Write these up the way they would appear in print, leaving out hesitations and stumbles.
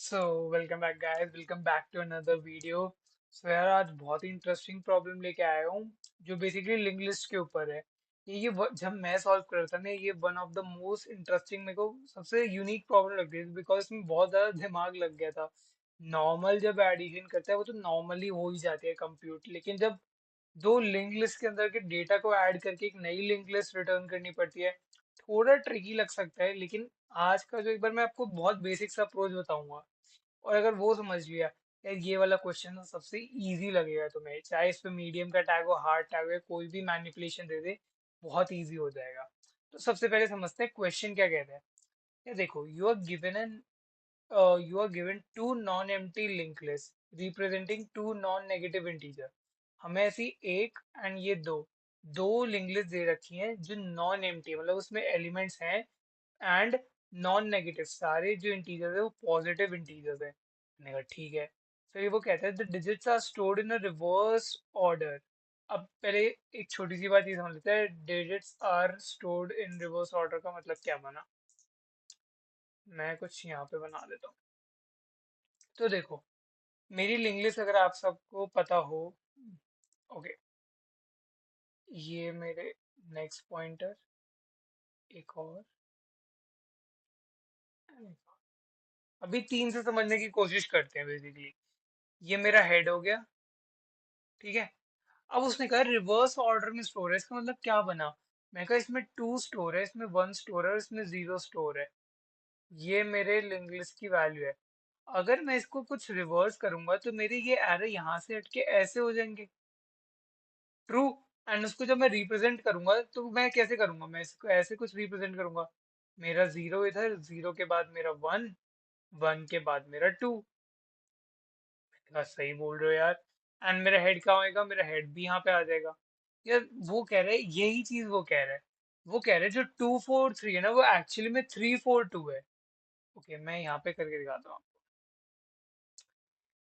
So welcome back guys, welcome back to another video. So यार, आज बहुत ही interesting problem लेके आया हूँ जो बेसिकली लिंक लिस्ट के ऊपर है। जब मैं सॉल्व कर रहा था ना, ये one of the most interesting, मेरे को सबसे यूनिक प्रॉब्लम लग रही थी बिकॉज इसमें बहुत ज्यादा दिमाग लग गया था। नॉर्मल जब एडिशन करता है वो तो नॉर्मली हो ही जाती है कंप्यूट, लेकिन जब दो लिंक लिस्ट के अंदर के डेटा को ऐड करके एक नई लिंक लिस्ट रिटर्न करनी पड़ती है, थोड़ा ट्रिकी लग सकता है। लेकिन आज का जो, एक बार मैं आपको बहुत बेसिक सा अप्रोच बताऊंगा, और अगर वो समझ लिया, यार ये वाला क्वेश्चन सबसे इजी लगेगा तुम्हें, चाहे इस पे मीडियम का टैग हो, हार्ड टैग हो, कोई भी मैनिपुलेशन दे दे, बहुत इजी हो जाएगा। तो सबसे पहले समझते हैं क्वेश्चन क्या कहते हैं। ये देखो, you are given two non-empty linked lists representing two non-negative integer। हमें ऐसी एक एंड ये दो दो लिंक लिस्ट दे रखी हैं जो नॉन एम्प्टी, मतलब उसमें एलिमेंट्स हैं एंड नॉन नेगेटिव, सारे जो इंटीजर्स है वो पॉजिटिव इंटीजर्स है। मैंने कहा ठीक है। फिर वो कहता है the digits are stored in a reverse order. अब पहले एक छोटी सी बात ये समझ लेते हैं, digits are stored in reverse order का मतलब क्या बना। मैं कुछ यहाँ पे बना देता हूँ। तो देखो, मेरी लिंक लिस्ट अगर आप सबको पता हो, ओके, ये मेरे नेक्स्ट पॉइंटर, एक और, अभी तीन से समझने की कोशिश करते हैं। बेसिकली ये मेरा हेड हो गया, ठीक है। अब उसने कहा रिवर्स ऑर्डर में स्टोर है, इसका मतलब क्या बना। मैं कहा इसमें टू स्टोर है, इसमें वन स्टोर है और इसमें जीरो स्टोर है। ये मेरे लिंक लिस्ट की वैल्यू है। अगर मैं इसको कुछ रिवर्स करूंगा तो मेरे ये एरे यहाँ से हटके ऐसे हो जाएंगे, ट्रू। एंड उसको जब मैं रिप्रेजेंट करूंगा तो मैं कैसे करूंगा, मैं इसको ऐसे कुछ रिप्रेजेंट करूंगा। मेरा जीरो इधर, जीरो के बाद मेरा वन, वन के बाद मेरा टू। कहा सही बोल रहे हो यार। एंड मेरा हेड कहाँ होएगा, मेरा हेड भी यहाँ पे आ जाएगा। यार वो कह रहे हैं, यही चीज वो कह रहे हैं। वो कह रहे हैं जो टू फोर थ्री है ना, वो एक्चुअली में थ्री फोर टू है। ओके, मैं यहाँ पे करके दिखाता हूँ।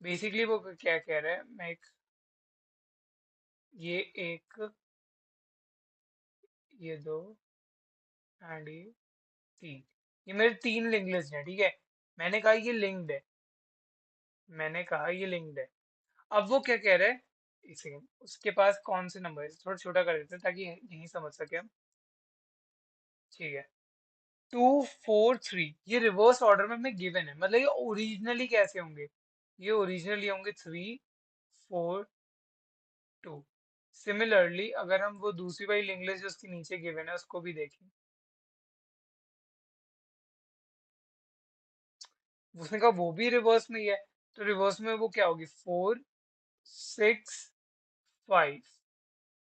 बेसिकली वो क्या कह रहे हैं, मैं एक, ये एक, ये दो एंड ये तीन, ये मेरे तीन लिंक लिस्ट है, ठीक है। मैंने कहा ये लिंक्ड है, मैंने कहा ये लिंक्ड है। अब वो क्या कह रहे हैं, एक सेकेंड, उसके पास कौन से नंबर है, थोड़ा छोटा कर देते हैं ताकि यही समझ सके हम। ठीक है, टू फोर थ्री, ये रिवर्स ऑर्डर में हमें गिवन है, मतलब ये ओरिजिनली कैसे होंगे, ये ओरिजिनली होंगे थ्री फोर टू। सिमिलरली अगर हम वो दूसरी वाली लिंक लिस्ट जो उसके नीचे गिवन है उसको भी देखें, उसने कहा वो भी रिवर्स में ही है। तो रिवर्स में वो क्या होगी, फोर सिक्स फाइव।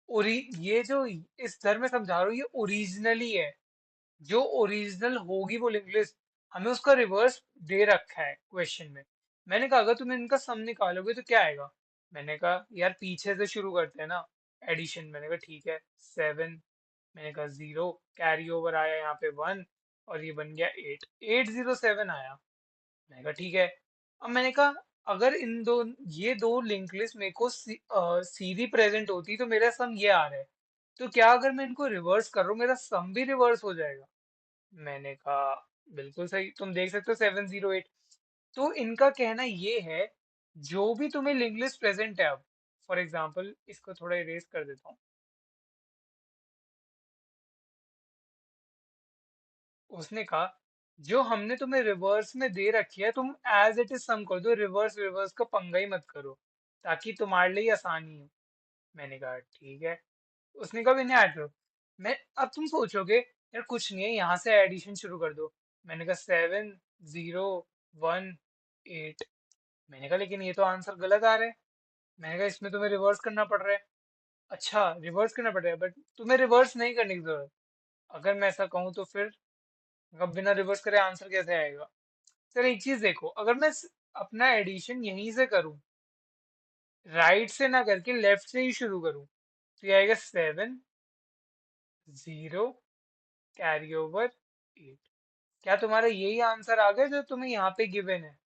ओरि ये जो इस दर में समझा रहा हूँ, ये ओरिजिनली है। जो ओरिजिनल होगी वो लिंक लिस्ट, हमें उसका रिवर्स दे रखा है क्वेश्चन में। मैंने कहा अगर तुम इनका सम निकालोगे तो क्या आएगा। मैंने कहा यार पीछे से शुरू करते हैं ना, एडिशन। मैंने कहा ठीक है, सेवन, मैंने कहा जीरो, कैरी ओवर आया यहाँ पे वन, और ये बन गया एट, 807 आया। मैंने कहा ठीक है। अब मैंने कहा अगर इन दो, ये दो लिंक लिस्ट मेरे को सीधी प्रेजेंट होती तो मेरा सम ये आ रहा है, तो क्या अगर मैं इनको रिवर्स कर रहा हूँ मेरा सम भी रिवर्स हो जाएगा। मैंने कहा बिल्कुल सही, तुम देख सकते हो 708। तो इनका कहना ये है, जो भी तुम्हें लिंक लिस्ट प्रेजेंट है, अब फॉर एग्जांपल इसको थोड़ा इरेज कर देता हूँ। उसने कहा जो हमने तुम्हें रिवर्स में दे रखी है तुम एज इट इज सम कर दो, रिवर्स रिवर्स का पंगा ही मत करो, ताकि तुम्हारे लिए आसानी हो। मैंने कहा ठीक है। उसने कहा इन्हें ऐड करो। मैं, अब तुम सोचोगे यार कुछ नहीं है, यहाँ से एडिशन शुरू कर दो। मैंने कहा सेवन जीरो वन एट। मैंने कहा लेकिन ये तो आंसर गलत आ रहा है। मैंने कहा इसमें तुम्हें रिवर्स करना पड़ रहा है। अच्छा रिवर्स करना पड़ रहा है, बट तुम्हें रिवर्स नहीं करने की जरूरत। अगर मैं ऐसा कहूँ तो फिर, अब बिना रिवर्स करे आंसर कैसे आएगा। सर एक चीज देखो, अगर मैं अपना एडिशन यहीं से करूं, राइट से ना करके लेफ्ट से ही शुरू करूं, तो ये आएगा seven zero carry over eight. क्या तुम्हारा यही आंसर आ गया जो तुम्हें यहाँ पे गिवन है।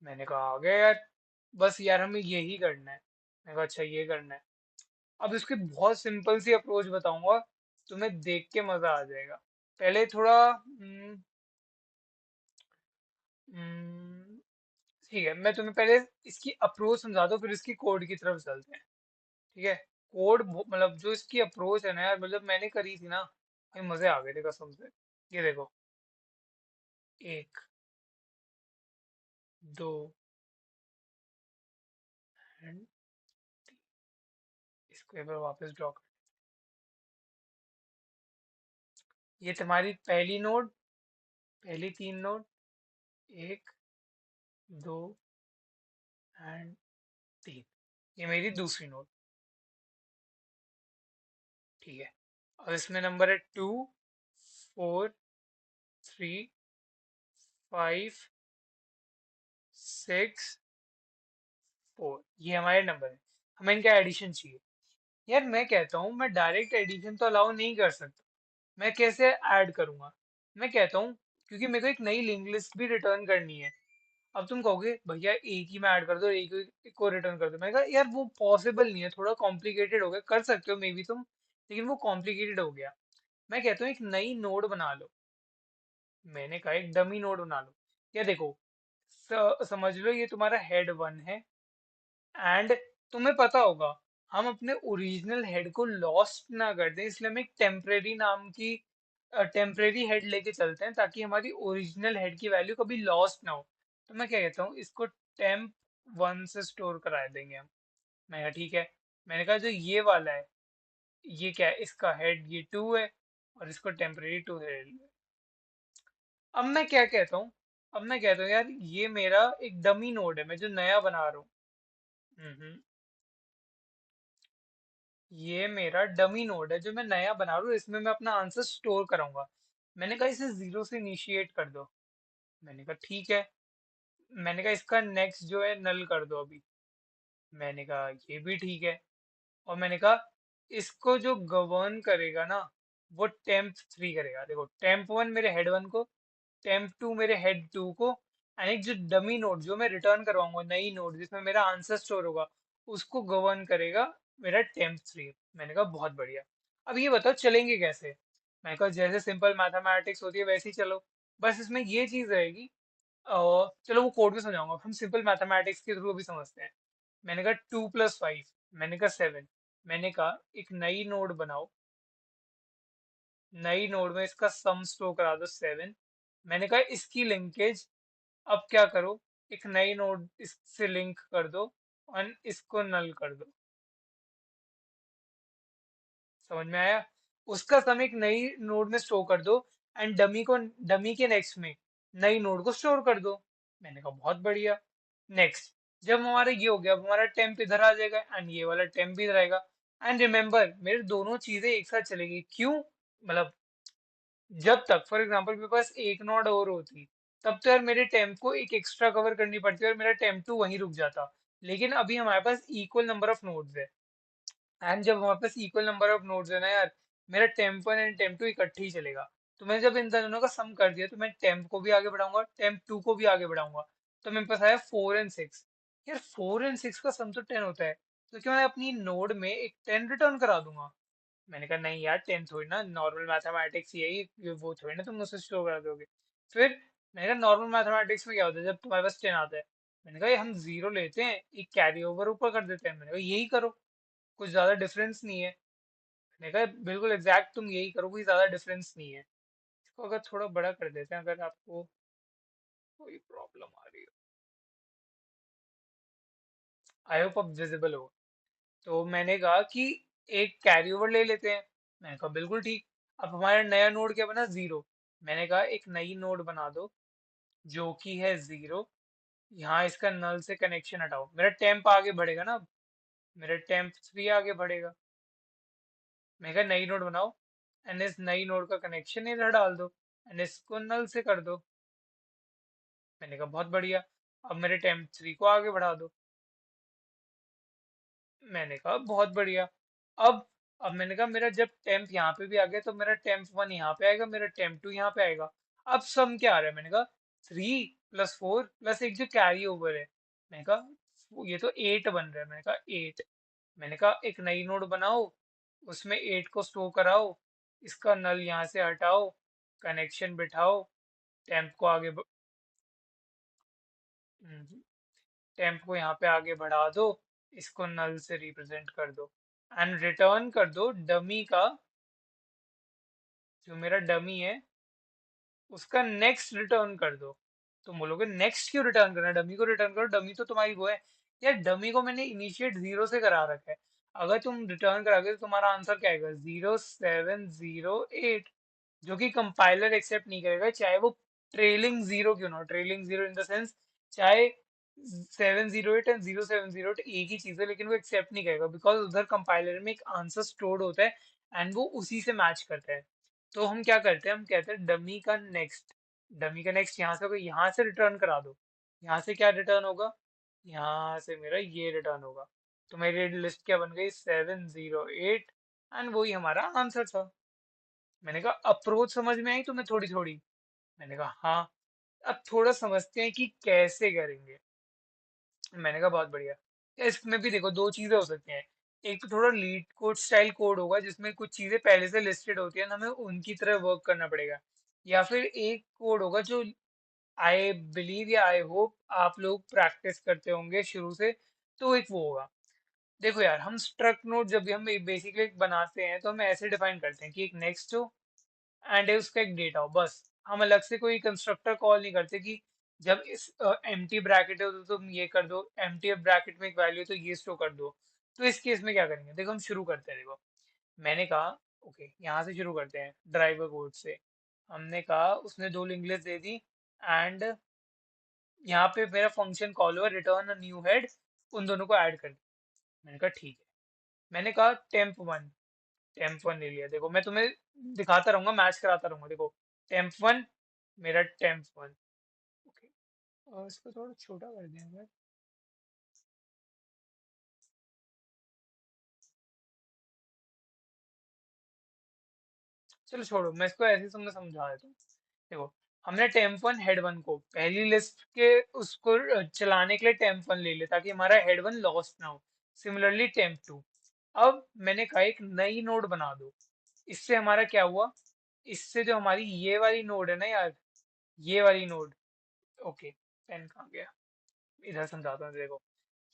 मैंने कहा आ गया यार, बस यार हमें यही करना है। मैंने कहा अच्छा ये करना है। अब इसकी बहुत सिंपल सी अप्रोच बताऊंगा, तुम्हें देख के मजा आ जाएगा। पहले थोड़ा हम्म, ठीक है, मैं तुम्हें पहले इसकी अप्रोच समझा दूं, फिर इसकी कोड की तरफ चलते हैं। ठीक है। कोड मतलब जो इसकी अप्रोच है ना यार, मतलब मैंने करी थी ना, भाई मजे आ गए थे कसम से। ये देखो, एक, दो, and इसको एक बार वापस ड्रॉ कर। ये तुम्हारी पहली नोड, पहली तीन नोड, एक, दो एंड तीन। ये मेरी दूसरी नोड। ठीक है। और इसमें नंबर है 2, 4, 3, 5, 6, 4। ये हमारे नंबर है। हमें इनका एडिशन चाहिए। यार मैं कहता हूँ, मैं डायरेक्ट एडिशन तो अलाउ नहीं कर सकता। मैं कैसे ऐड करूंगा? मैं कहता हूँ, क्योंकि मेरे को एक नई लिंक लिस्ट भी रिटर्न करनी है। अब तुम कहोगे भैया एक ही में ऐड कर दो, एक को रिटर्न कर दो। मैं कहा यार वो पॉसिबल नहीं है, थोड़ा कॉम्प्लिकेटेड हो गया। कर सकते हो मे बी तुम, लेकिन वो कॉम्प्लिकेटेड हो गया। मैं कहता हूँ एक नई नोड बना लो। मैंने कहा एक डमी नोड बना लो। या देखो, समझ लो ये तुम्हारा हेड वन है। एंड तुम्हें पता होगा, हम अपने ओरिजिनल हेड को लॉस्ट ना कर दें, इसलिए हम एक टेम्परेरी नाम की टेम्परेरी हेड लेके चलते हैं, ताकि हमारी ओरिजिनल हेड की वैल्यू कभी लॉस्ट ना हो। तो मैं क्या कहता हूँ, इसको टेम्प वन से स्टोर करा देंगे हम। मैं कहा ठीक है। मैंने कहा जो ये वाला है, ये क्या है, इसका हेड ये टू है, और इसको टेम्परेरी टू है। अब मैं क्या कहता हूँ, अब मैं कहता हूँ यार ये मेरा एक डमी नोड है, मैं जो नया बना रहा हूँ। हम्म, ये मेरा डमी नोड है जो मैं नया बना रहा हूँ, इसमें मैं अपना आंसर स्टोर कराऊंगा। मैंने कहा इसे जीरो से इनिशिएट कर दो। मैंने कहा ठीक है। मैंने कहा इसका नेक्स्ट जो है नल कर दो अभी। मैंने कहा ये भी ठीक है। और मैंने कहा इसको जो गवर्न करेगा ना, वो टेम्प थ्री करेगा। देखो, टेम्प वन मेरे हेड वन को, टेम्प टू मेरे हेड टू को, एंड एक जो डमी नोड जो मैं रिटर्न करवाऊंगा, नई नोड जिसमें मेरा आंसर स्टोर होगा, उसको गवर्न करेगा मेरा टेम्प थ्री। मैंने कहा बहुत बढ़िया। अब ये बताओ चलेंगे कैसे? मैंने कहा जैसे सिंपल मैथमेटिक्स होती है वैसे ही चलो। बस इसमें ये चीज रहेगी, चलो वो कोड भी समझाऊंगा, हम सिंपल मैथमेटिक्स के थ्रू भी समझते हैं। मैंने कहा 2 + 5, मैंने कहा 7। मैंने कहा एक नई नोड बनाओ, नई नोड में इसका सम स्टोर करा दो 7। मैंने कहा इसकी लिंकेज अब क्या करो, एक नई नोड इससे लिंक कर दो और इसको नल कर दो। समझ में आया? उसका सम एक नई नोड में स्टोर कर दो, एंड डमी के नेक्स्ट में नई नोड को स्टोर कर दो। मैंने कहा बहुत बढ़िया। नेक्स्ट, जब हमारा ये हो गया, अब हमारा टेम्प इधर आ जाएगा एंड ये वाला टेम्प भी इधर आएगा। एंड रिमेंबर, मेरे दोनों चीजें एक साथ चलेगी। क्यों? मतलब जब तक फॉर एग्जांपल मेरे पास एक नोड और होती, तब तो यार मेरे टेम्प को एक एक्स्ट्रा कवर करनी पड़ती और मेरा टेम्प टू वहीं रुक जाता। लेकिन अभी हमारे पास इक्वल नंबर ऑफ नोड्स है। एंड जब हमारे पास इक्वल नंबर ऑफ नोड्स है ना यार, मेरा temp one and temp two इकट्ठे ही चलेगा। तो मैंने जब इन दोनों का सम कर दिया, तो मैं टेम्प को भी आगे बढ़ाऊंगा, टेम्प टू को भी आगे बढ़ाऊंगा। तो मेरे पास आया 4 और 6। यार 4 और 6 का सम तो 10 होता है, तो क्या मैं अपनी नोड में एक 10 रिटर्न करा दूंगा? मैंने कहा नहीं यार, 10 थोड़ी ना, नॉर्मल मैथमेटिक्स यही, वो थोड़ी ना तुम मुझसे स्टोर करा दोगे। फिर मैंने कहा नॉर्मल मैथमेटिक्स में क्या होता है जब तुम्हारे पास 10 आता है? मैंने कहा ये हम जीरो लेते हैं, एक कैरी ओवर ऊपर कर देते हैं। मैंने कहा यही करो, कुछ ज्यादा डिफरेंस नहीं है। मैंने कहा बिल्कुल एग्जैक्ट तुम यही करो, कोई ज्यादा डिफरेंस नहीं है। इसको अगर थोड़ा बड़ा कर देते हैं, अगर आपको कोई प्रॉब्लम आ रही हो। आई होप अब विजिबल हो। तो मैंने कहा कि एक कैरी ओवर ले लेते हैं। मैंने कहा बिल्कुल ठीक। अब हमारा नया नोड क्या बना, जीरो। मैंने कहा एक नई नोड बना दो जो कि है जीरो। यहाँ इसका नल से कनेक्शन हटाओ, मेरा टेम्प आगे बढ़ेगा ना अब। मेरा टेम्प थ्री आगे बढ़ेगा। मैं कहा नई नोड बनाओ, एंड इस नई नोड का कनेक्शन इधर डाल दो, एंड इसको नल से कर दो। मैंने कहा बहुत बढ़िया। अब मेरे टेम्प थ्री को आगे बढ़ा दो। मैंने कहा बहुत बढ़िया। अब अब मैंने कहा मेरा जब टेम्प यहाँ पे भी आ गया, तो मेरा टेम्प वन यहाँ पे आएगा, मेरा टेम्प टू यहाँ पे आएगा। अब सम क्या आ रहा है? मैंने कहा 3 + 4 प्लस एक जो कैरी ओवर है। मैंने कहा ये तो 8 बन रहा है। मैंने कहा 8। मैंने कहा एक नई नोड बनाओ, उसमें 8 को स्टोर कराओ, इसका नल यहाँ से हटाओ, कनेक्शन बिठाओ, टेम्प को आगे टेम्प को यहाँ पे आगे बढ़ा दो, इसको नल से रिप्रेजेंट कर दो एंड रिटर्न कर दो डमी का, जो मेरा डमी है उसका नेक्स्ट रिटर्न कर दो। तुम बोलोगे नेक्स्ट क्यों रिटर्न करना, डमी को रिटर्न करो, डमी तो तुम्हारी वो है। यार डमी को मैंने इनिशिएट 0 से करा रखा है, अगर तुम रिटर्न कराओगे तो तुम्हारा आंसर क्या आएगा, 0708, जो कि कंपाइलर एक्सेप्ट नहीं करेगा, चाहे वो ट्रेलिंग जीरो क्यों ना हो, trailing zero in the sense चाहे 708 एंड 0708 एक ही चीज है, लेकिन वो एक्सेप्ट नहीं करेगा बिकॉज उधर कंपाइलर में एक आंसर स्टोर्ड होता है एंड वो उसी से मैच करता है। तो हम क्या करते हैं, हम कहते हैं डमी का नेक्स्ट, डमी का नेक्स्ट यहाँ से होगा, यहाँ से रिटर्न करा दो, यहाँ से क्या रिटर्न होगा, यहाँ से मेरा ये रिटर्न होगा। तो मेरी लिस्ट क्या बन गई, 708, एंड वही हमारा आंसर था। मैंने कहा अप्रोच समझ में आई तुम्हें थोड़ी थोड़ी, मैंने कहा हाँ। अब थोड़ा समझते हैं कि कैसे करेंगे। मैंने कहा बहुत बढ़िया। या इसमें भी देखो दो चीजें हो सकती हैं, एक तो थोड़ा लीड कोड स्टाइल कोड होगा जिसमें कुछ चीजें पहले से लिस्टेड होती है ना, हमें उनकी तरह वर्क करना पड़ेगा, या फिर एक कोड होगा जो आई बिलीव या आई होप आप लोग प्रैक्टिस करते होंगे शुरू से, तो एक वो होगा। देखो यार, हम स्ट्रक्ट नोड जब भी हम बेसिकली बनाते हैं तो हम ऐसे डिफाइन करते हैं कि एक नेक्स्ट हो एंड उसका एक डेटा हो, बस। हम अलग से कोई कंस्ट्रक्टर कॉल नहीं करते कि जब इस एम्प्टी ब्रैकेट हो तो तुम ये कर दो, एम्प्टी ब्रैकेट में एक वैल्यू तो ये स्टोर कर दो। तो इस केस में क्या करेंगे, देखो हम शुरू करते हैं। देखो मैंने कहा ओके यहाँ से शुरू करते हैं ड्राइवर कोड से। हमने कहा उसने दो link list they the and यहाँ पे मेरा फंक्शन कॉल हुआ रिटर्न अ न्यू हेड, उन दोनों को ऐड कर दिया। मैंने कहा ठीक है। मैंने कहा टेम्प 1, टेम्प 1 ले लिया। देखो मैं तुम्हें दिखाता रहूंगा, मैच कराता रहूंगा। देखो टेम्प 1, मेरा टेम्प 1। ओके, और इसको थोड़ा छोटा कर दिया यार। चलो छोड़ो, मैं इसको ऐसे ही तुमने समझा देता हूँ। देखो हमने टेम्प 1 हेड 1 को पहली लिस्ट के उसको चलाने के लिए टेम्प 1 ले लिया ताकि हमारा हेड 1 लॉस्ट ना हो। सिमिलरली टेम्प 2, अब मैंने कहा एक नई नोड बना दो। इससे हमारा क्या हुआ, इससे जो हमारी ये वाली नोड है ना यार, ये वाली नोड, ओके पेन कहाँ गया, इधर समझाता हूँ। देखो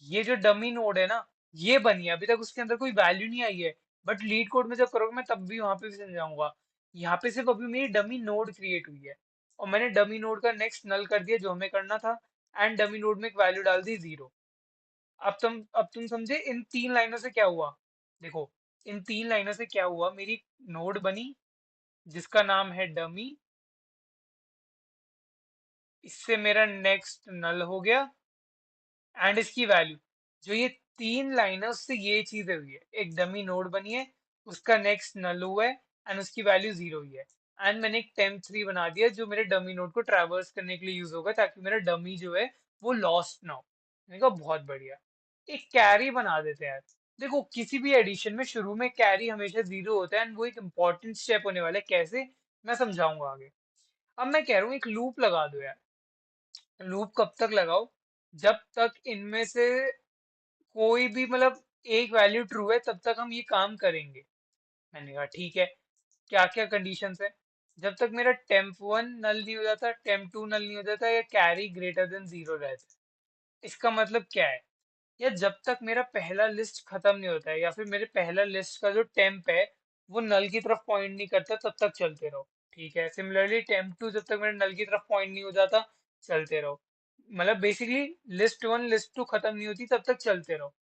ये जो डमी नोड है ना, ये बनी है, अभी तक उसके अंदर कोई वैल्यू नहीं आई है, बट लीड कोड में जब करोगे मैं तब भी वहां पे भी समझाऊंगा। यहाँ पे सिर्फ अभी मेरी डमी नोड क्रिएट हुई है और मैंने डमी नोड का नेक्स्ट नल कर दिया जो हमें करना था, एंड डमी नोड में एक वैल्यू डाल दी 0। अब तुम समझे इन 3 लाइनों से क्या हुआ। देखो इन 3 लाइनों से क्या हुआ, मेरी नोड बनी जिसका नाम है डमी, इससे मेरा नेक्स्ट नल हो गया एंड इसकी वैल्यू, जो ये 3 लाइन है उससे ये चीज हुई है, एक डमी नोड बनी है, उसका नेक्स्ट नल हुआ है एंड उसकी वैल्यू 0 हुई है। एंड मैंने एक टेम्प 3 बना दिया जो मेरे डमी नोड को ट्रैवर्स करने के लिए यूज होगा ताकि मेरा डमी जो है वो लॉस्ट ना हो। मैंने कहा बहुत बढ़िया। एक कैरी बना देते हैं यार। देखो किसी भी एडिशन में शुरू में कैरी हमेशा 0 होता है एंड वो एक इंपॉर्टेंट स्टेप होने वाला है, कैसे मैं समझाऊंगा आगे। अब मैं कह रहा हूँ एक लूप लगा दो यार। लूप कब तक लगाओ, जब तक इनमें से कोई भी मतलब एक वैल्यू ट्रू है तब तक हम ये काम करेंगे। मैंने कहा ठीक है। क्या क्या कंडीशंस है, जब तक मेरा टेम्प 1 नल नहीं हो जाता, टेम्प 2 नल नहीं हो जाता, या कैरी ग्रेटर देन 0 रहता है। इसका मतलब क्या है, या जब तक मेरा पहला लिस्ट खत्म नहीं होता है, या फिर मेरे पहला लिस्ट का जो टेम्प है वो नल की तरफ पॉइंट नहीं करता, तब तक चलते रहो। ठीक है, सिमिलरली टेम्प 2 जब तक मेरे नल की तरफ पॉइंट नहीं हो जाता, चलते रहो। मतलब बेसिकली लिस्ट 1 लिस्ट 2 खत्म नहीं होती तब तक चलते रहो।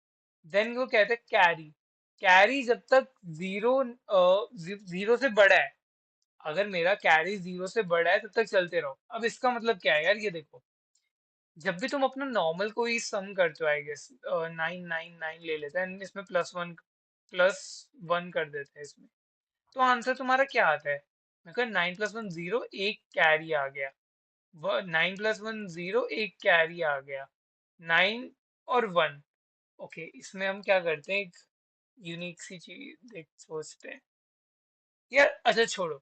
देन वो कहते हैं कैरी, कैरी जब तक जीरो जीरो से बड़ा है, अगर मेरा कैरी 0 से बड़ा है तब तक चलते रहो। अब इसका मतलब क्या है यार, ये देखो जब भी तुम अपना नॉर्मल कोई सम करते हो, आई गेस 999 ले लेते हैं and इसमें प्लस वन कर देते हैं इसमें, तो आंसर तुम्हारा क्या आता है। मैं कहा 9 + 1 0, एक कैरी आ गया। 9 + 1 0, एक कैरी आ गया। 9 और 1। ओके इसमें हम क्या करते हैं, एक यूनिक सी चीज देख सोचते हैं यार। अच्छा छोड़ो,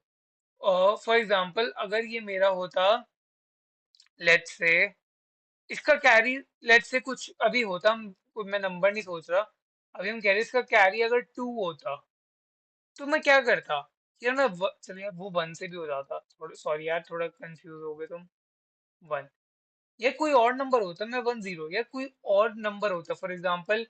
फॉर एग्जाम्पल अगर ये मेरा होता, लेट्स से इसका कैरी, लेट्स से कुछ अभी होता, मैं नंबर नहीं सोच रहा, अभी हम कह रहे हैं इसका कैरी अगर 2 होता तो मैं क्या करता। यार चलिए यार वो 1 से भी हो जाता, थोड़ा सॉरी यार, थोड़ा कंफ्यूज हो गए तुम। 1, या कोई और नंबर होता, मैं 10 या कोई और नंबर होता, फॉर एग्जाम्पल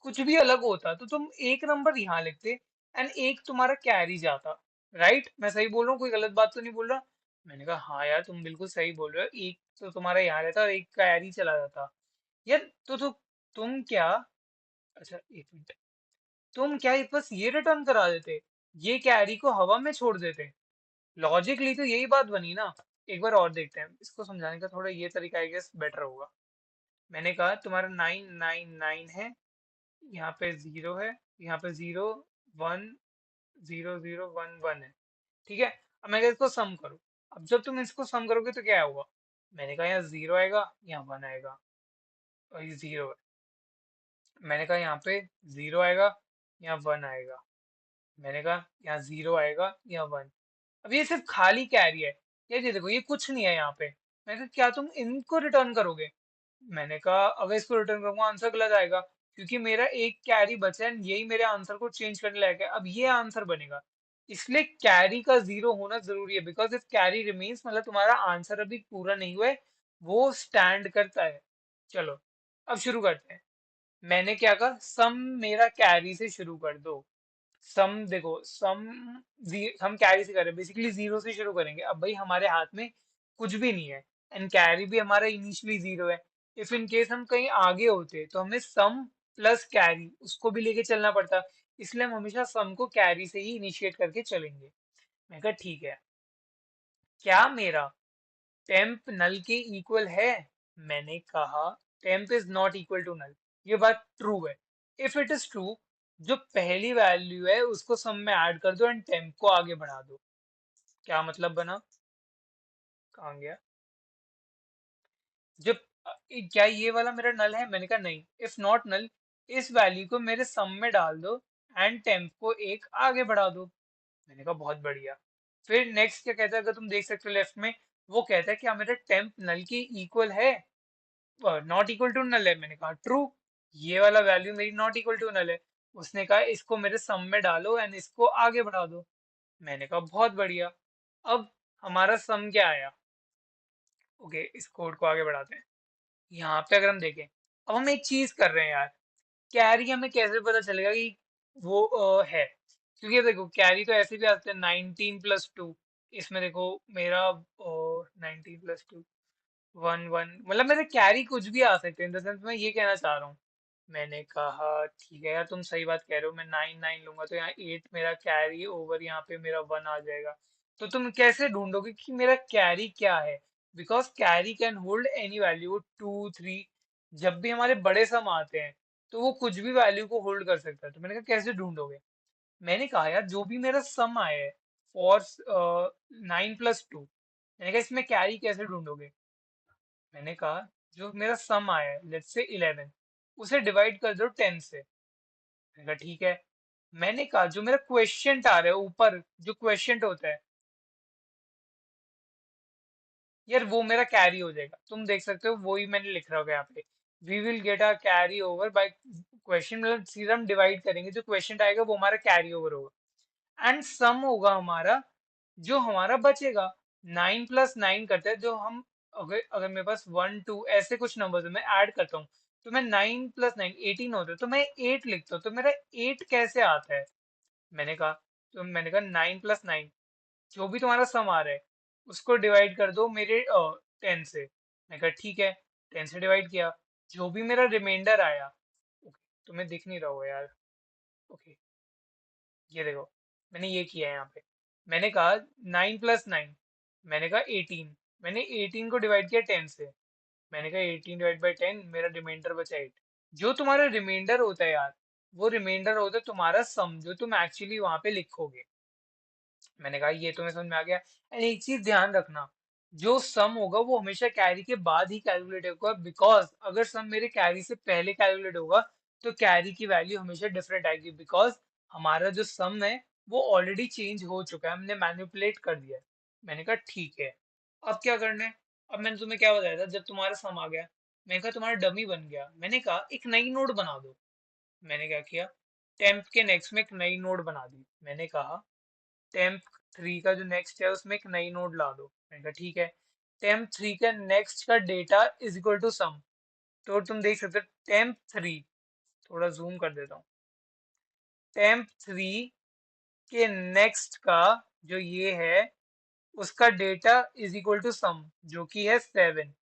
कुछ भी अलग होता, तो तुम एक नंबर यहाँ लिखते एंड एक तुम्हारा कैरी जाता। राइट, मैं सही बोल रहा हूँ, कोई गलत बात तो नहीं बोल रहा? मैंने कहा हाँ यार, तुम बिल्कुल सही बोल रहे हो, एक तो तुम्हारा यहाँ रहता और एक कैरी चला जाता। यार तो तुम क्या, अच्छा एक मिनट, तुम क्या बस ये रिटर्न करा देते, ये कैरी को हवा में छोड़ देते? लॉजिकली तो यही बात बनी ना। एक बार और देखते हैं, इसको समझाने का थोड़ा ये तरीका आई गेस बेटर होगा। मैंने कहा तुम्हारा 999 है, यहाँ पे 0 है, यहाँ पे 0 1 0 0 1 1 है। ठीक है, अब मैं इसको सम करूँ। अब जब तुम इसको सम करोगे तो क्या होगा? मैंने कहा यहाँ 0 आएगा, यहाँ 1 आएगा, और ये 0 है। मैंने कहा यहाँ पे 0 आएगा, यहाँ 1 आएगा। मैंने कहा यहाँ 0 आएगा, यहाँ 1। अब ये सिर्फ खाली कैरी है, ये देखो ये कुछ नहीं है यहाँ पे। मैंने कहा क्या तुम इनको रिटर्न करोगे? मैंने कहा अगर इसको रिटर्न करूंगा आंसर गलत आएगा, क्योंकि मेरा एक कैरी बचा है and यही मेरे आंसर को चेंज करने लायक है, अब ये आंसर बनेगा। इसलिए कैरी का 0 होना जरूरी है, बिकॉज इफ कैरी रिमेन्स मतलब तुम्हारा आंसर अभी पूरा नहीं हुआ है, वो स्टैंड करता है। चलो अब शुरू करते हैं। मैंने क्या कहा, सम मेरा कैरी से शुरू कर दो। सम देखो, हम कैरी से कर रहे हैं, बेसिकली 0 से शुरू करेंगे। अब भाई हमारे हाथ में कुछ भी नहीं है एंड कैरी भी हमारा इनिशियली 0 है। इफ इन केस हम कहीं आगे होते तो हमें सम प्लस कैरी उसको भी लेके चलना पड़ता, इसलिए हम हमेशा सम को कैरी से ही इनिशिएट करके चलेंगे। मैं कहा ठीक है, क्या मेरा टेम्प नल के इक्वल है? मैंने कहा temp is not equal to null, ये बात ट्रू है। इफ इट इज ट्रू, जो पहली वैल्यू है उसको सम में ऐड कर दो एंड टेम्प को आगे बढ़ा दो। क्या मतलब बना? कहाँ गया? जब क्या ये वाला मेरा नल है? मैंने कहा नहीं। इफ नॉट नल, इस वैल्यू को मेरे सम में डाल दो एंड टेम्प को एक आगे बढ़ा दो। मैंने कहा बहुत बढ़िया। फिर नेक्स्ट क्या कहता है, अगर तुम देख सकते हो लेफ्ट में, वो कहता है क्या मेरा टेम्प नल के इक्वल है? नॉट इक्वल टू नल है। मैंने कहा ट्रू, ये वाला वैल्यू मेरी नॉट इक्वल टू नल है। उसने कहा इसको मेरे सम में डालो एंड इसको आगे बढ़ा दो। मैंने कहा बहुत बढ़िया। अब हमारा सम क्या आया? ओके, इस कोड को आगे बढ़ाते हैं। यहाँ पे अगर हम देखें, अब हम एक चीज कर रहे हैं यार, कैरी हमें कैसे पता चलेगा कि वो है? क्योंकि देखो कैरी तो ऐसे भी आते हैं 19+2। इसमें देखो मेरा 19+2 1 1, मतलब मेरे कैरी कुछ भी आ सकते हैं, इन द सेंस मैं ये कहना चाह रहा हूँ। मैंने कहा ठीक है यार, तुम सही बात कह रहे हो, मैं 9 9 लूंगा तो यहाँ 8 मेरा कैरी ओवर, यहाँ पे मेरा 1 आ जाएगा। तो तुम कैसे ढूंढोगे कि मेरा कैरी क्या है? Because carry can hold any value, 2 3। जब भी हमारे बड़े सम आते हैं तो वो कुछ भी वैल्यू को होल्ड कर सकता है। तो मैंने कहा कैसे ढूंढोगे? मैंने कहा यार जो भी मेरा सम आया है फॉर 9+2, मैंने कहा इसमें कैरी कैसे ढूंढोगे? मैंने कहा जो मेरा सम आया है लेट्स से 11, उसे डिवाइड कर दो 10 से। मैंने कहा ठीक है। मैंने कहा जो मेरा क्वेश्चन आ रहा है ऊपर, जो क्वेश्चन होता है यार, वो मेरा कैरी हो जाएगा। तुम देख सकते हो वही मैंने लिख रहा होगा यहाँ पे, we will get a carry over by question, मतलब सीधा हम डिवाइड करेंगे, जो क्वेश्चन आएगा वो हमारा कैरी ओवर होगा एंड सम होगा हमारा जो हमारा बचेगा। 9+9 करते हैं जो हम, अगर अगर मेरे पास 1 2 ऐसे कुछ नंबर है मैं ऐड करता हूँ, तो मैं 9+9 18 होता है, तो मैं 8 लिखता हूँ, तो मेरा 8 कैसे आता है? मैंने कहा, तो मैंने कहा 9+9, जो भी तुम्हारा सम आ रहा है उसको डिवाइड कर दो मेरे 10 से। मैं कहा ठीक है, 10 से डिवाइड किया, जो भी मेरा रिमाइंडर आया, ओके तुम्हें दिख नहीं रहा होगा यार, ओके ये देखो मैंने ये किया है यहाँ पे। मैंने कहा 9+9, मैंने कहा 18, मैंने 18 को डिवाइड किया 10 से। मैंने कहा 18 डिवाइड बाई 10, मेरा रिमाइंडर बचा 8। जो तुम्हारा रिमाइंडर होता है यार, वो रिमाइंडर होता है तुम्हारा सम, जो तुम एक्चुअली वहां पे लिखोगे। मैंने कहा ये तुम्हें समझ में आ गया। एंड एक चीज ध्यान रखना, जो सम होगा वो हमेशा कैरी के बाद ही कैलकुलेट होगा, बिकॉज अगर सम मेरे कैरी से पहले कैलकुलेट होगा तो कैरी की वैल्यू हमेशा डिफरेंट आएगी, बिकॉज हमारा जो सम है वो ऑलरेडी चेंज हो चुका है, हमने मैनिपुलेट कर दिया है। मैंने कहा ठीक है, अब क्या करना है? अब मैंने तुम्हें क्या बताया था, जब तुम्हारा सम आ गया, मैंने कहा तुम्हारा डमी बन गया, मैंने कहा एक नई नोड बना दो। मैंने क्या किया, टेम्प के नेक्स्ट में एक नई नोड बना दी। मैंने कहा टेम्प 3 का जो नेक्स्ट है उसमें एक नई नोड ला दो। मैंने कहा ठीक है। टेम्प थ्री के नेक्स्ट का data is equal to some. तो तुम देख सकते हो टेम्प थ्री, थोड़ा जूम कर देता हूँ, टेम्प थ्री के नेक्स्ट का जो ये है उसका data is equal to some, जो कि है 7,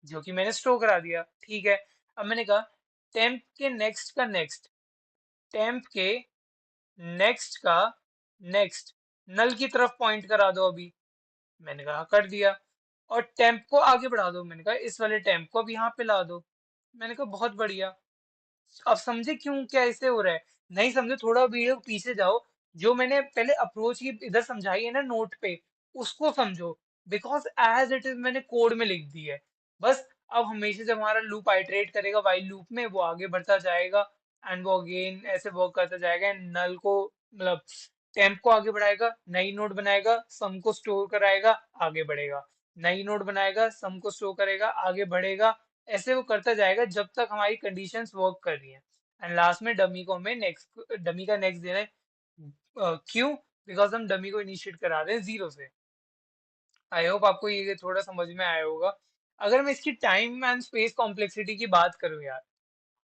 जो कि मैंने स्टोर करा दिया। ठीक है, अब मैंने कहा टेम्प के नेक्स्ट का नेक्स्ट, टेम्प के नेक्स्ट का नेक्स्ट नल की तरफ पॉइंट करा दो अभी। मैंने कहा कर दिया। और टेम्प को आगे बढ़ा दो, मैंने कहा इस वाले टेम्प को अब यहाँ पे ला दो। मैंने कहा बहुत बढ़िया। अब समझे क्यों क्या ऐसे हो रहा है? नहीं समझे, थोड़ा वीडियो पीछे जाओ, जो मैंने पहले अप्रोच की इधर समझाई है ना नोट पे, उसको समझो। बिकॉज एज इट इज मैंने कोड में लिख दी है। बस अब हमेशा जब हमारा लूप आइटरेट करेगा वाइल लूप में, वो आगे बढ़ता जाएगा एंड वो अगेन ऐसे वर्क करता जाएगा एंड नल को मतलब टेम्प को आगे बढ़ाएगा, नई नोड बनाएगा, सम को स्टोर कराएगा, आगे बढ़ेगा, नई नोड बनाएगा, सम को स्टोर करेगा, आगे बढ़ेगा। ऐसे वो करता जाएगा जब तक हमारी कंडीशंस वर्क कर रही हैं। एंड लास्ट में डमी को हमें नेक्स्ट, डमी का नेक्स्ट देना है। क्यों? बिकॉज हम डमी को इनिशिएट करा रहे हैं जीरो से। आई होप आपको ये थोड़ा समझ में आया होगा। अगर मैं इसकी टाइम एंड स्पेस कॉम्प्लेक्सिटी की बात करूं यार,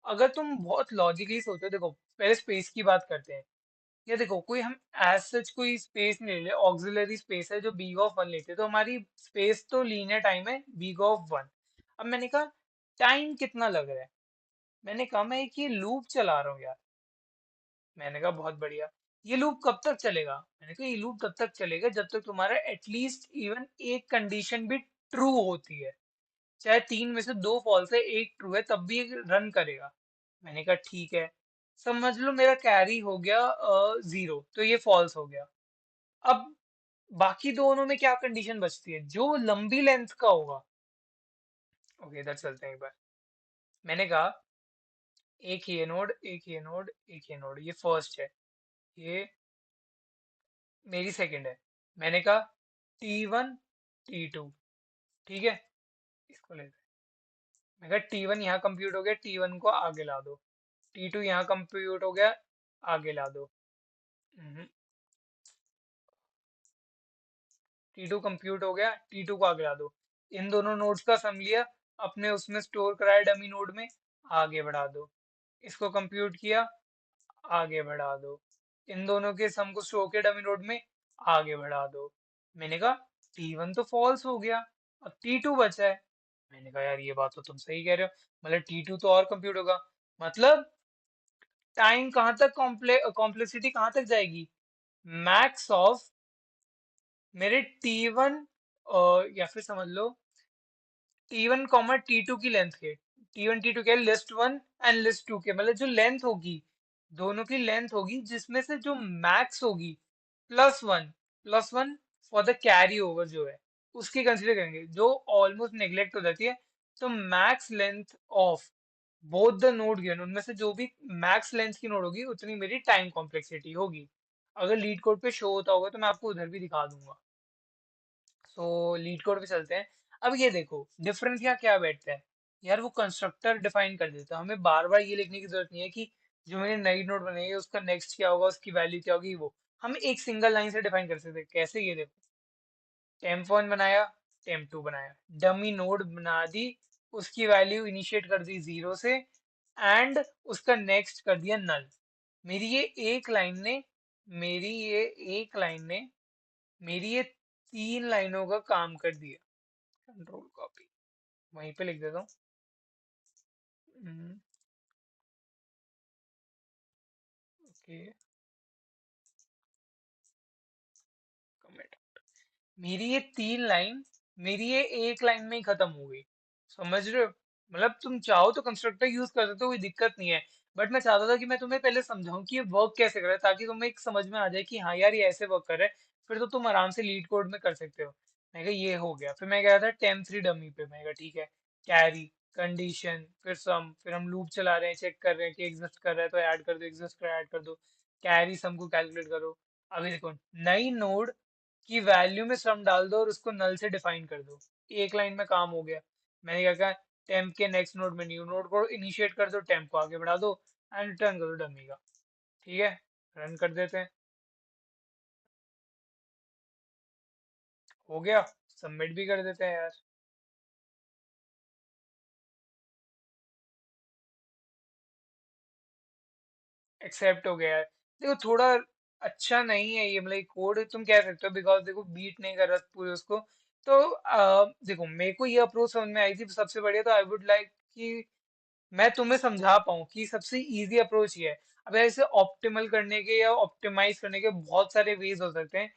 अगर तुम बहुत लॉजिकली सोचो, देखो पहले स्पेस की बात करते हैं। ये देखो कोई हम एज सच कोई स्पेस नहीं ले रहे, ऑक्सिलरी स्पेस है जो बीग ऑफ वन लेते हैं, तो हमारी स्पेस तो लीनियर टाइम है बीग ऑफ वन। अब मैंने कहा टाइम कितना लग रहा है, मैंने कहा मैं एक ये लूप चला रहा हूँ यार। मैंने कहा बहुत बढ़िया। ये लूप कब तक चलेगा? मैंने कहा ये लूप तब तक चलेगा जब तक तुम्हारा एटलीस्ट इवन एक कंडीशन भी ट्रू होती है। चाहे तीन में से दो फॉल्स है एक ट्रू है, तब भी रन करेगा। मैंने कहा ठीक है। समझ लो मेरा कैरी हो गया जीरो, तो ये फॉल्स हो गया। अब बाकी दोनों में क्या कंडीशन बचती है? जो लंबी लेंथ का होगा। ओके इधर चलते हैं एक बार। मैंने कहा एक ये नोड, एक ये नोड, एक ये नोड, ये फर्स्ट है, ये मेरी सेकंड है। मैंने कहा T1 T2, ठीक है, इसको लेते हैं। मैं कहा T1 यहाँ कंप्यूट हो गया, T1 को आगे ला दो। T2 यहाँ कंप्यूट हो गया, आगे ला दो। T2 कंप्यूट हो गया, T2 को आगे ला दो। इन दोनों नोड्स का सम लिया, अपने उसमें स्टोर कराया डमी नोड में, आगे बढ़ा दो। इसको कंप्यूट किया, आगे बढ़ा दो। इन दोनों के सम को स्टोर किया डमी नोड में, आगे बढ़ा दो। मैंने कहा T1 तो फॉल्स हो गया, अब T2 बचा है। मैंने कहा यार ये बात तो तुम सही कह रहे हो, मतलब T2 तो और कंप्यूट होगा, मतलब टाइम कहाँ तक कॉम्प्लेक्सिटी कहाँ तक जाएगी? मैक्स ऑफ मेरे T1, या फिर समझ लो T1 कॉमा T2 की लेंथ के, T1 T2 के list one and list two के, मतलब जो लेंथ होगी, दोनों की लेंथ होगी जिसमें से जो मैक्स होगी plus one for the carry over जो है, उसकी कंसीडर करेंगे, जो ऑलमोस्ट नेग्लेक्ट हो जाती है। तो max length of both the node given, उनमें से जो भी मैक्स लेंथ की नोड होगी उतनी मेरी टाइम कॉम्प्लेक्सिटी होगी। अगर लीड कोड पे शो होता होगा तो मैं आपको उधर भी दिखा दूंगा। सो लीड कोड पे चलते हैं। अब ये देखो डिफरेंस यहाँ क्या बैठता है यार, वो कंस्ट्रक्टर डिफाइन कर देता है, हमें बार बार ये लिखने की जरूरत नहीं है कि जो मैंने नई नोड बनाई है उसका नेक्स्ट क्या होगा, उसकी वैल्यू क्या होगी। वो हम एक सिंगल लाइन से डिफाइन कर सकते हैं। कैसे? ये देखो टेम्प वन बनाया, टेम्प टू बनाया, डमी नोड बना दी, उसकी वैल्यू इनिशिएट कर दी जीरो से एंड उसका नेक्स्ट कर दिया नल। मेरी ये एक लाइन ने मेरी ये एक लाइन ने मेरी ये तीन लाइनों का काम कर दिया। कंट्रोल कॉपी वहीं पे लिख देता हूँ। Okay, comment. मेरी ये तीन लाइन मेरी ये एक लाइन में ही खत्म हो गई। समझ रहे हो? मतलब तुम चाहो तो कंस्ट्रक्टर यूज कर सकते हो, कोई दिक्कत नहीं है। बट मैं चाहता था कि मैं तुम्हें पहले समझाऊं कि ये वर्क कैसे कर रहा है, ताकि तुम्हें एक समझ में आ जाए कि हाँ यार ये ऐसे वर्क कर रहा है। फिर तो तुम आराम से लीड कोड में कर सकते हो। मैं कहा ये हो गया। फिर मैं गया था टेम थ्री डमी पे, मैं कहा ठीक है, कैरी, कंडीशन, फिर सम, फिर हम लूप चला रहे हैं, चेक कर रहे हैं कि एग्जिस्ट कर रहा है तो ऐड कर दो, एग्जिस्ट कर ऐड कर दो, कैरी सम को कैलकुलेट करो। अभी देखो नई नोड की वैल्यू में सम डाल दो और उसको नल से डिफाइन कर दो। एक लाइन में काम हो गया। मैंने क्या कहा, टेम्प के नेक्स्ट नोड में न्यू नोड को इनिशिएट कर दो, टेम्प को आगे बढ़ा दो एंड रिटर्न कर दो डमी का। ठीक है, रन कर देते हैं। हो गया, सबमिट भी कर देते हैं यार। एक्सेप्ट हो गया है। देखो थोड़ा अच्छा नहीं है ये, मतलब कोड तुम कह सकते हो, बिकॉज देखो बीट नहीं कर रहा पूरे उसको। तो देखो मेरे को ये अप्रोच समझ में आई थी सबसे बढ़िया, तो आई वुड लाइक कि मैं तुम्हें समझा पाऊँ कि सबसे इजी अप्रोच ये है। अब ऐसे ऑप्टिमल करने के या ऑप्टिमाइज करने के बहुत सारे वेज हो सकते हैं,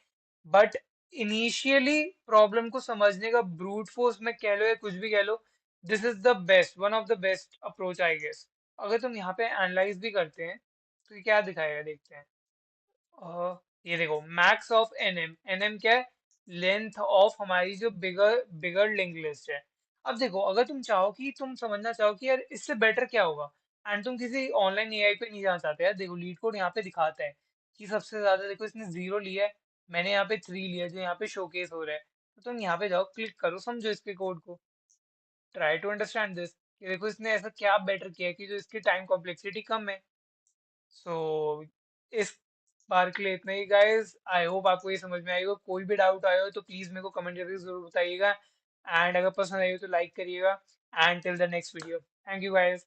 बट इनिशियली प्रॉब्लम को समझने का ब्रूट फोर्स में कह लो या कुछ भी कह लो, this is the best, one of the best approach I guess. अगर तुम यहाँ पे एनालाइज भी करते हैं तो ये क्या दिखाएगा, देखते हैं। ये देखो मैक्स ऑफ एनएम, एनएम क्या है, लेंथ ऑफ हमारी जो बिगर बिगर लिंक लिस्ट है। अब देखो अगर तुम चाहो कि तुम समझना चाहो कि यार इससे बेटर क्या होगा, एंड तुम किसी ऑनलाइन एआई पे नहीं जाना चाहते, यार देखो लीड कोड यहाँ पे दिखाता है कि सबसे ज्यादा देखो इसने 0 लिया है, मैंने यहाँ पे 3 लिया है जो यहाँ पे शोकेस हो रहा है। तो तुम यहाँ पे जाओ, क्लिक करो, समझो इसके कोड को, ट्राई टू अंडरस्टैंड दिस, कि देखो इसने ऐसा क्या बेटर किया है कि जो इसकी टाइम कॉम्प्लेक्सिटी कम है। सो इस बार के लिए इतना ही गाइस, आई होप आपको ये समझ में आएगा। कोई भी डाउट आया हो तो प्लीज मेरे को कमेंट करके जरूर बताइएगा, एंड अगर पसंद आई हो तो लाइक करिएगा। And till the next video, thank you guys.